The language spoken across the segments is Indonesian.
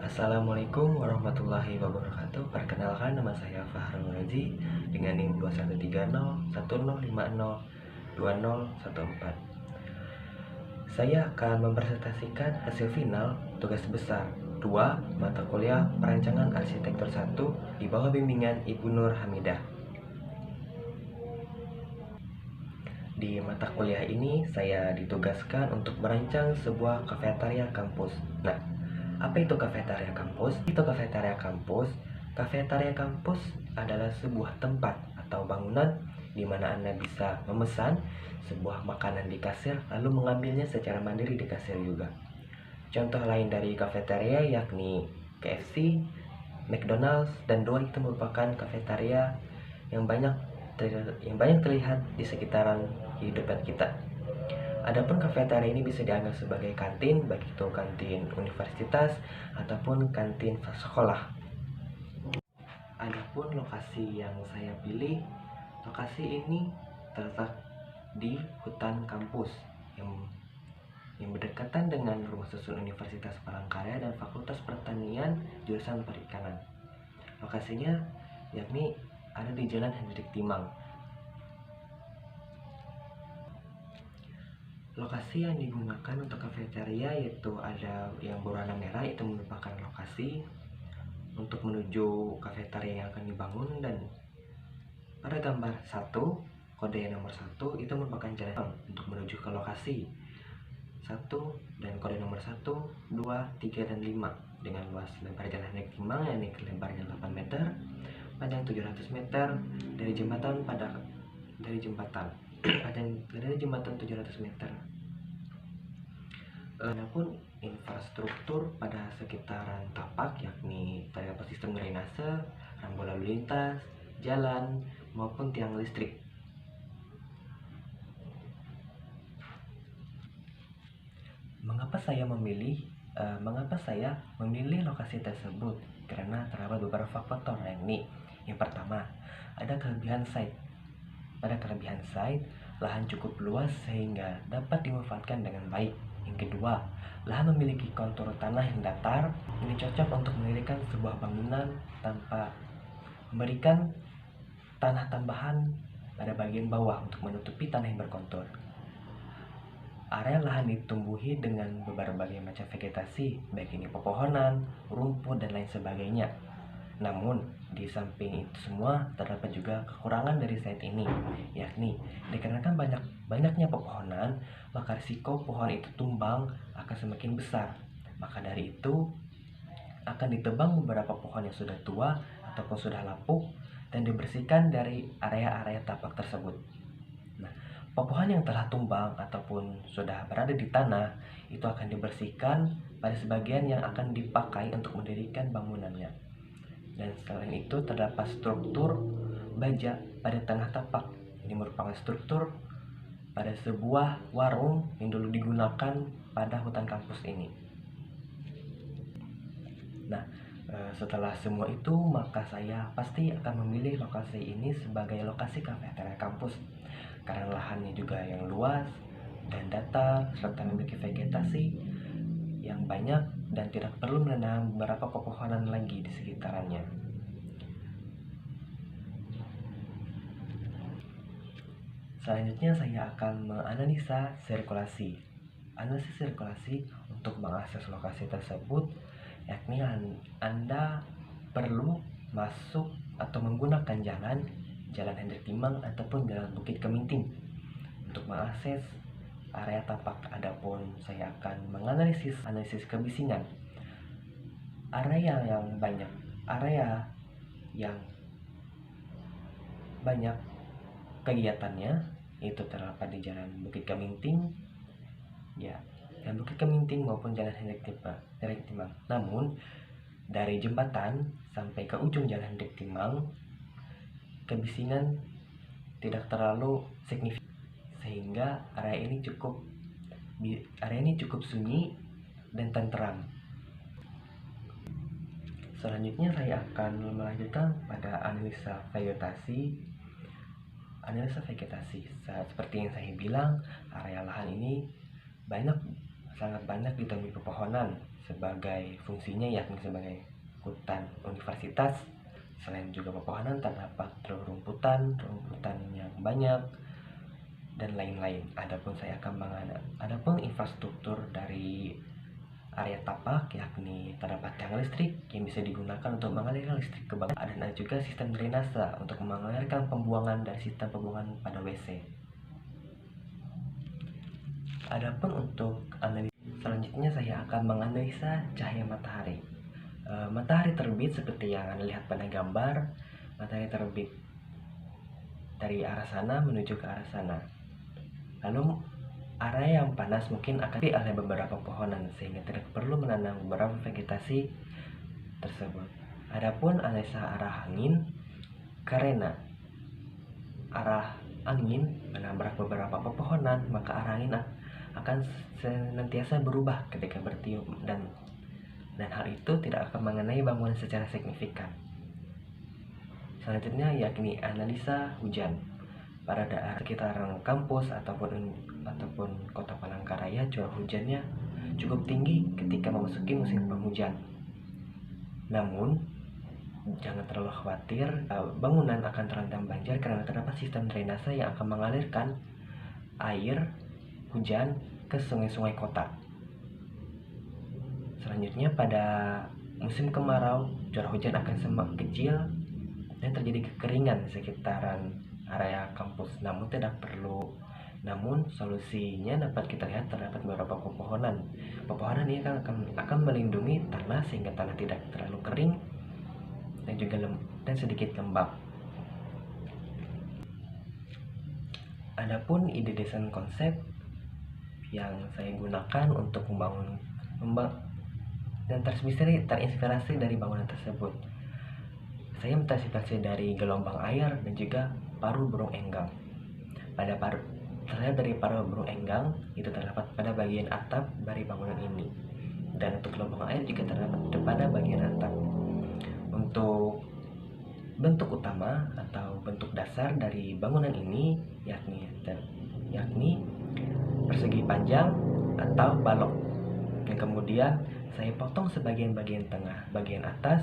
Assalamualaikum warahmatullahi wabarakatuh. Perkenalkan, nama saya Fahrul Razi dengan NIM 213010502014. Saya akan mempresentasikan hasil final tugas besar 2 mata kuliah Perancangan Arsitektur 1 di bawah bimbingan Ibu Nur Hamidah. Di mata kuliah ini saya ditugaskan untuk merancang sebuah kafetaria kampus. Nah, apa itu kafetaria kampus? Kafetaria kampus adalah sebuah tempat atau bangunan di mana Anda bisa memesan sebuah makanan di kasir lalu mengambilnya secara mandiri di kasir juga. Contoh lain dari kafetaria yakni KFC, McDonald's, dan Dole itu merupakan kafetaria yang banyak terlihat di sekitaran kehidupan kita. Adapun kafetaria ini bisa dianggap sebagai kantin, baik itu kantin universitas ataupun kantin sekolah. Adapun lokasi yang saya pilih, lokasi ini terletak di hutan kampus yang berdekatan dengan rumah susun Universitas Palangkaraya dan Fakultas Pertanian jurusan Perikanan. Lokasinya yakni ada di Jalan Hendrik Timang. Lokasi yang digunakan untuk kafetaria yaitu ada yang berwarna merah, itu merupakan lokasi untuk menuju kafetaria yang akan dibangun, dan pada gambar 1, kode nomor 1 itu merupakan jalan untuk menuju ke lokasi 1, dan kode nomor 1, 2, 3, dan 5 dengan luas lebar jalan Hendrik Timang yang lebarnya 8 meter, panjang 700 meter dari jembatan dari jembatan 700 meter. Adapun infrastruktur pada sekitaran tapak yakni terdapat sistem drainase, rambu lalu lintas, jalan maupun tiang listrik. Mengapa saya memilih lokasi tersebut? Karena terdapat beberapa faktor, yakni yang pertama, ada kelebihan site. Pada kelebihan site, lahan cukup luas sehingga dapat dimanfaatkan dengan baik. Yang kedua, lahan memiliki kontur tanah yang datar. Ini cocok untuk mendirikan sebuah bangunan tanpa memberikan tanah tambahan pada bagian bawah untuk menutupi tanah yang berkontur. Area lahan ditumbuhi dengan berbagai macam vegetasi, baik ini pepohonan, rumput, dan lain sebagainya. Namun, di samping itu semua terdapat juga kekurangan dari site ini, yakni dikarenakan banyaknya pepohonan, maka risiko pohon itu tumbang akan semakin besar. Maka dari itu akan ditebang beberapa pohon yang sudah tua ataupun sudah lapuk dan dibersihkan dari area-area tapak tersebut. Nah, pepohonan yang telah tumbang ataupun sudah berada di tanah itu akan dibersihkan pada sebagian yang akan dipakai untuk mendirikan bangunannya. Dan selain itu terdapat struktur baja pada tengah tapak. Ini merupakan struktur pada sebuah warung yang dulu digunakan pada hutan kampus ini. Nah, setelah semua itu maka saya pasti akan memilih lokasi ini sebagai lokasi kafetaria kampus karena lahannya juga yang luas dan datar serta memiliki vegetasi yang banyak dan tidak perlu menanam beberapa pepohonan lagi di sekitarnya. Selanjutnya saya akan menganalisa sirkulasi. Analisis sirkulasi untuk mengakses lokasi tersebut yakni Anda perlu masuk atau menggunakan jalan Hendrik Timang ataupun jalan Bukit Keminting untuk mengakses area tapak. Adapun saya akan analisis kebisingan. Area yang banyak kegiatannya itu terdapat di jalan Bukit Keminting, dan Bukit Keminting maupun jalan Hendrik Timang. Namun dari jembatan sampai ke ujung jalan Hendrik Timang, kebisingan tidak terlalu signifikan sehingga area ini cukup sunyi dan tenteram. Selanjutnya saya akan melanjutkan pada analisa vegetasi. Seperti yang saya bilang, area lahan ini banyak sangat banyak ditemui pepohonan sebagai fungsinya yakni sebagai hutan universitas. Selain juga pepohonan terdapat rumputan yang banyak dan lain-lain. Adapun infrastruktur dari area tapak yakni terdapat tiang listrik yang bisa digunakan untuk mengalirkan listrik ke bangunan, dan ada juga sistem drainase untuk mengalirkan pembuangan dari sistem pembuangan pada WC. Adapun untuk analisa selanjutnya, saya akan menganalisa cahaya matahari. Matahari terbit seperti yang Anda lihat pada gambar. Matahari terbit dari arah sana menuju ke arah sana. Lalu area yang panas mungkin akan ditutupi oleh beberapa pohonan sehingga tidak perlu menanam beberapa vegetasi tersebut. Adapun analisa arah angin, karena arah angin menabrak beberapa pepohonan, maka arah angin akan senantiasa berubah ketika bertiup, dan hal itu tidak akan mengenai bangunan secara signifikan. Selanjutnya yakni analisa hujan. Pada daerah sekitaran kampus ataupun kota Palangkaraya, curah hujannya cukup tinggi ketika memasuki musim penghujan. Namun jangan terlalu khawatir, bangunan akan terendam banjir karena terdapat sistem drainase yang akan mengalirkan air hujan ke sungai-sungai kota. Selanjutnya pada musim kemarau, curah hujan akan semakin kecil dan terjadi kekeringan di sekitaran area kampus. Namun solusinya dapat kita lihat terdapat beberapa pepohonan. Pepohonan ini akan melindungi tanah sehingga tanah tidak terlalu kering dan sedikit lembab. Adapun ide desain konsep yang saya gunakan untuk membangun dan terinspirasi dari bangunan tersebut. Saya terinspirasi dari gelombang air dan juga paruh burung enggang. Terlihat dari paruh burung enggang itu terdapat pada bagian atap dari bangunan ini, dan untuk gelombang air juga terdapat pada bagian atap. Untuk bentuk utama atau bentuk dasar dari bangunan ini yakni persegi panjang atau balok, yang kemudian saya potong sebagian tengah, bagian atas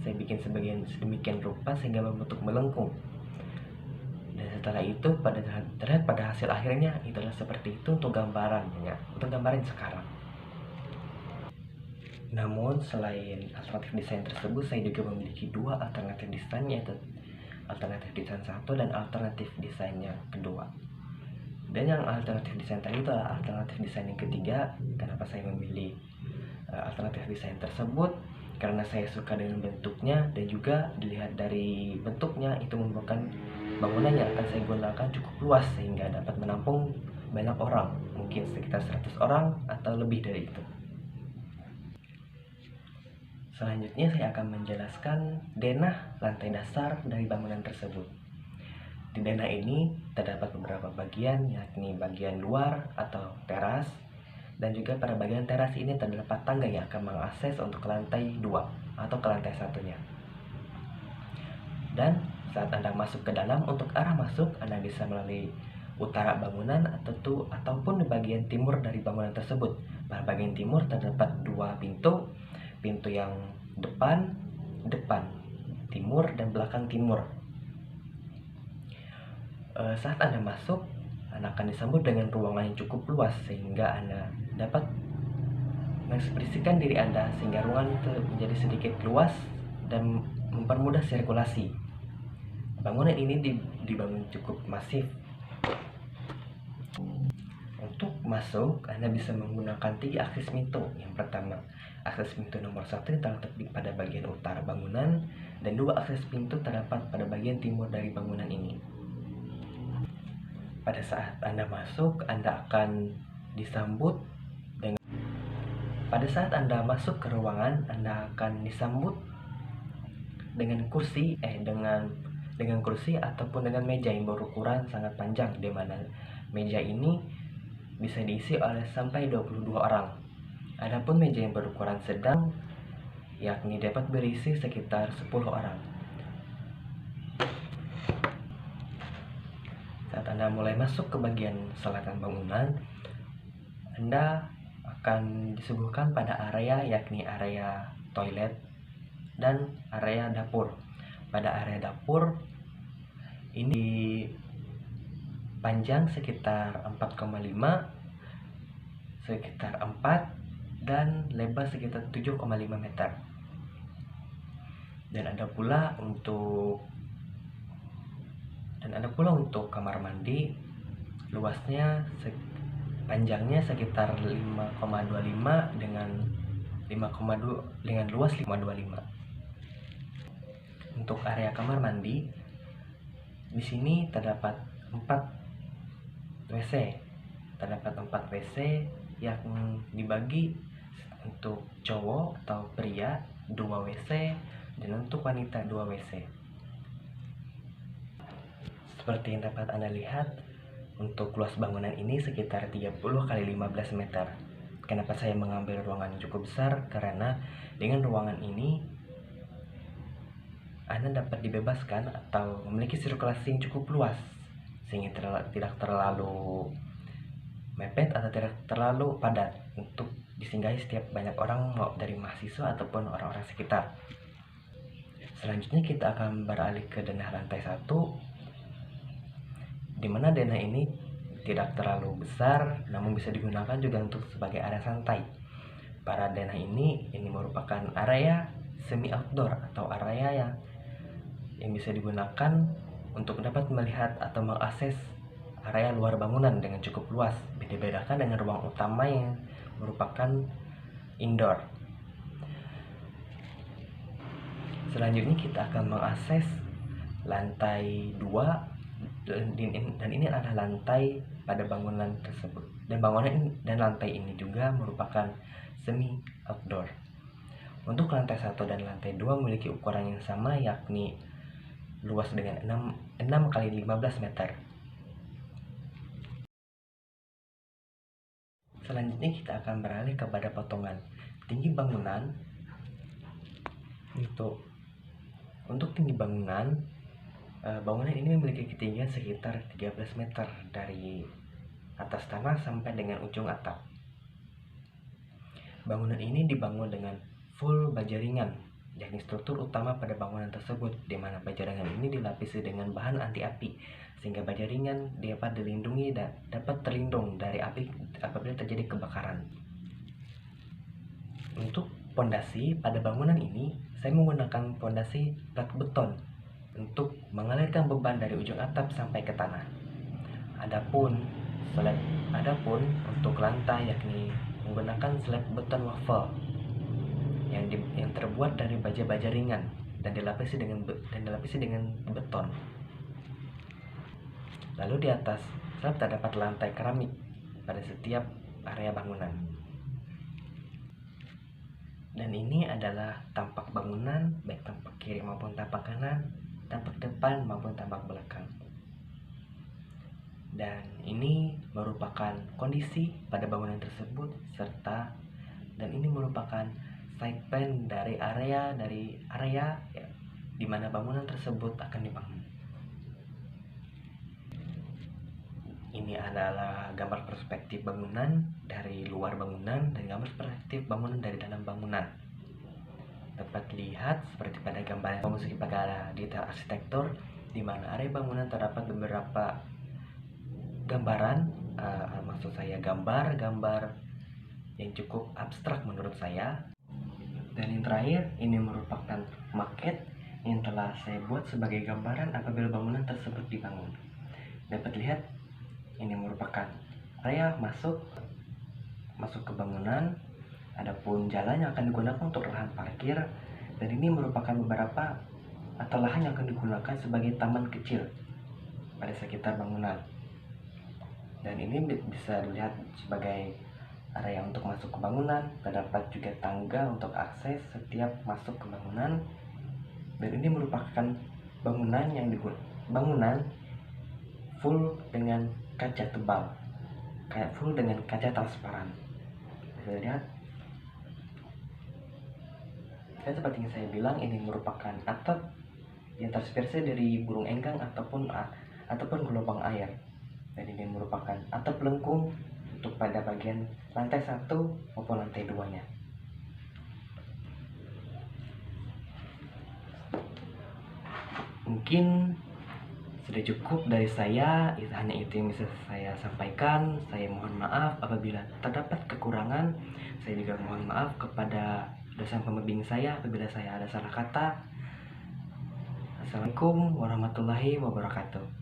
saya bikin sedemikian rupa sehingga membentuk melengkung. Dan setelah itu terlihat pada hasil akhirnya itulah seperti itu untuk gambaran sekarang. Namun selain alternatif desain tersebut, saya juga memiliki dua alternatif desain, yaitu alternatif desain 1 dan alternatif desain yang kedua. Dan yang alternatif desain tadi itu adalah alternatif desain yang ketiga. Kenapa saya memilih alternatif desain tersebut? Karena saya suka dengan bentuknya, dan juga dilihat dari bentuknya itu merupakan bangunan yang akan saya gunakan cukup luas sehingga dapat menampung banyak orang, mungkin sekitar 100 orang atau lebih dari itu. Selanjutnya saya akan menjelaskan denah lantai dasar dari bangunan tersebut. Di denah ini terdapat beberapa bagian, yakni bagian luar atau teras, dan juga pada bagian teras ini terdapat tangga yang akan mengakses untuk ke lantai 2 atau ke lantai satunya. Dan saat Anda masuk ke dalam, untuk arah masuk Anda bisa melalui utara bangunan ataupun di bagian timur dari bangunan tersebut. Pada bagian timur terdapat dua pintu yang depan timur dan belakang timur. Saat Anda masuk, Anda akan disambut dengan ruangan yang cukup luas sehingga Anda dapat mengekspresikan diri Anda sehingga ruangan itu menjadi sedikit luas dan mempermudah sirkulasi. Bangunan ini dibangun cukup masif. Untuk masuk, Anda bisa menggunakan 3 akses pintu. Yang pertama, akses pintu nomor 1 terletak pada bagian utara bangunan, dan 2 akses pintu terdapat pada bagian timur dari bangunan ini. Pada saat Anda masuk, Anda akan disambut pada saat Anda masuk ke ruangan, Anda akan disambut dengan kursi ataupun dengan meja yang berukuran sangat panjang, di mana meja ini bisa diisi oleh sampai 22 orang. Adapun meja yang berukuran sedang yakni dapat berisi sekitar 10 orang. Saat Anda mulai masuk ke bagian selatan bangunan, Anda akan disuguhkan pada area yakni area toilet dan area dapur. Pada area dapur ini panjang sekitar 4,5, sekitar 4, dan lebar sekitar 7,5 meter. Dan ada pula untuk kamar mandi, luasnya panjangnya sekitar 5,25 dengan luas 5,25. Untuk area kamar mandi di sini terdapat 4 WC. Terdapat 4 WC yang dibagi untuk cowok atau pria 2 WC dan untuk wanita 2 WC. Seperti yang dapat Anda lihat, untuk luas bangunan ini sekitar 30 kali 15 meter. Kenapa saya mengambil ruangan yang cukup besar? Karena dengan ruangan ini Anda dapat dibebaskan atau memiliki sirkulasi yang cukup luas, sehingga tidak terlalu mepet atau tidak terlalu padat untuk disinggahi setiap banyak orang, mau dari mahasiswa ataupun orang-orang sekitar. Selanjutnya kita akan beralih ke denah lantai 1, di mana denah ini tidak terlalu besar, namun bisa digunakan juga untuk sebagai area santai. Pada denah ini merupakan area semi outdoor atau area yang bisa digunakan untuk dapat melihat atau mengakses area luar bangunan dengan cukup luas. Dibedakan dengan ruang utama yang merupakan indoor. Selanjutnya kita akan mengakses lantai 2, dan ini adalah lantai pada bangunan tersebut. Dan lantai ini juga merupakan semi outdoor. Untuk lantai 1 dan lantai 2 memiliki ukuran yang sama, yakni luas dengan 6 kali 15 meter. Selanjutnya kita akan beralih kepada potongan tinggi bangunan. Untuk tinggi bangunan ini memiliki ketinggian sekitar 13 meter dari atas tanah sampai dengan ujung atap. Bangunan ini dibangun dengan full baja ringan, yakni struktur utama pada bangunan tersebut, di mana baja ringan ini dilapisi dengan bahan anti api, sehingga baja ringan dapat dilindungi dan dapat terlindung dari api apabila terjadi kebakaran. Untuk pondasi pada bangunan ini, saya menggunakan pondasi plat beton untuk mengalirkan beban dari ujung atap sampai ke tanah. Adapun untuk lantai, yakni menggunakan slab beton waffle yang terbuat dari baja-baja ringan dan dilapisi dengan beton. Lalu di atas slab terdapat lantai keramik pada setiap area bangunan. Dan ini adalah tampak bangunan, baik tampak kiri maupun tampak kanan, tampak depan maupun tampak belakang. Dan ini merupakan kondisi pada bangunan tersebut, dan ini merupakan side plan dari area ya, di mana bangunan tersebut akan dibangun. Ini adalah gambar perspektif bangunan dari luar bangunan dan gambar perspektif bangunan dari dalam bangunan. Dapat dilihat seperti pada gambar yang memasuki pada detail arsitektur, di mana area bangunan terdapat beberapa gambaran, gambar yang cukup abstrak menurut saya. Dan yang terakhir, ini merupakan maket yang telah saya buat sebagai gambaran apabila bangunan tersebut dibangun. Dapat lihat, ini merupakan area masuk ke bangunan. Adapun jalan yang akan digunakan untuk lahan parkir, dan ini merupakan beberapa atau lahan yang akan digunakan sebagai taman kecil pada sekitar bangunan. Dan ini bisa dilihat sebagai area untuk masuk ke bangunan. Terdapat juga tangga untuk akses setiap masuk ke bangunan. Dan ini merupakan bangunan full dengan kaca tebal, full dengan kaca transparan. Bisa lihat. Dan seperti yang saya bilang, ini merupakan atap yang terinspirasi dari burung enggang ataupun gelombang air. Dan ini merupakan atap lengkung untuk pada bagian lantai 1 maupun lantai 2-nya. Mungkin sudah cukup dari saya, hanya itu yang bisa saya sampaikan. Saya mohon maaf apabila terdapat kekurangan. Saya juga mohon maaf kepada dosen pembimbing saya apabila saya ada salah kata. Assalamualaikum warahmatullahi wabarakatuh.